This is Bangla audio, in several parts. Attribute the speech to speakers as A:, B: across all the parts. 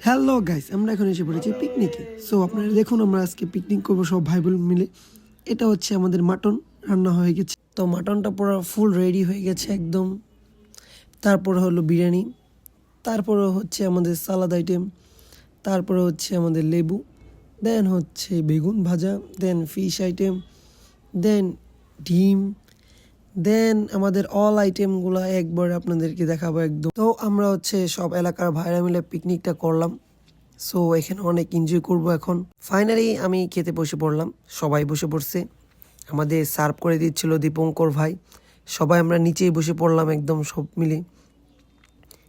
A: হ্যালো গাইস, আমরা এখন এসে পড়েছি পিকনিকে। সো আপনারা দেখুন, আমরা আজকে পিকনিক করবো সব ভাই বোন মিলে। এটা হচ্ছে আমাদের মাটন রান্না হয়ে গেছে। তো মাটনটা পুরো ফুল রেডি হয়ে গেছে একদম। তারপরে হলো বিরিয়ানি, তারপরে হচ্ছে আমাদের সালাদ আইটেম, তারপরে হচ্ছে আমাদের লেবু, দেন হচ্ছে বেগুন ভাজা, দেন ফিশ আইটেম, দেন ডিম, দেন আমাদের অল আইটেমগুলো একবারে আপনাদেরকে দেখাবো একদম। তো আমরা হচ্ছে সব এলাকার ভাইরা মিলে পিকনিকটা করলাম। সো এখানে অনেক এনজয় করব এখন। ফাইনালি আমি খেতে বসে পড়লাম, সবাই বসে পড়ছে। আমাদের সার্ভ করে দিচ্ছিল দীপঙ্কর ভাই। সবাই আমরা নিচেই বসে পড়লাম একদম সব মিলে।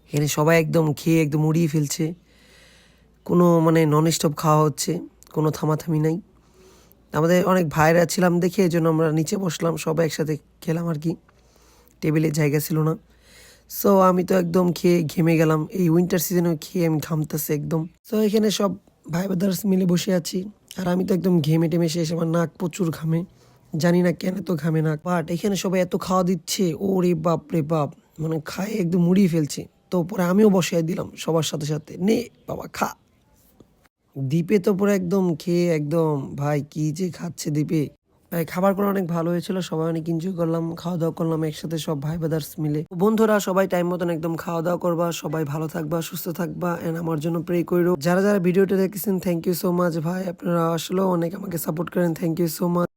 A: এখানে সবাই একদম খেয়ে একদম উড়িয়ে ফেলছে। কোনো নন স্টপ খাওয়া হচ্ছে, কোনো থামাথামি নাই। আমাদের অনেক ভাইরা ছিলাম দেখে এই জন্য আমরা নিচে বসলাম, সবাই একসাথে খেলাম আর কি। টেবিলে জায়গা ছিল না। সো আমি তো একদম খেয়ে ঘেমে গেলাম, এই উইন্টার সিজনে খেয়ে আমি ঘামতেছি একদম। সো এখানে সব ভাই ব্রাদার্স মিলে বসে আছি, আর আমি তো একদম ঘেমে টেমে শেষ, আমার নাক প্রচুর ঘামে। জানি না কেন তো ঘামে নাক, বাট এখানে সবাই এত খাওয়া দিচ্ছে, ওরে বাপ রে বাপ, খায় একদম মুড়িয়ে ফেলছে। তো পরে আমিও বসিয়ে দিলাম সবার সাথে সাথে, নে বাবা খা। দ্বীপে তো পুরো একদম খেয়ে একদম, ভাই কি যে খাচ্ছে দ্বীপে। ভাই খাবারগুলো অনেক ভালো হয়েছিল, সবাই অনেক এনজয় করলাম, খাওয়া দাওয়া করলাম একসাথে সব ভাই ব্রাদার্স মিলে। বন্ধুরা সবাই টাইম মতন একদম খাওয়া দাওয়া করবা, সবাই ভালো থাকবা, সুস্থ থাকবা, এন্ড আমার জন্য প্রে করো। যারা যারা ভিডিওটা দেখেছেন, থ্যাংক ইউ সো মাচ ভাই, আপনারা আসলেও অনেক আমাকে সাপোর্ট করেন, থ্যাংক ইউ সো মাচ।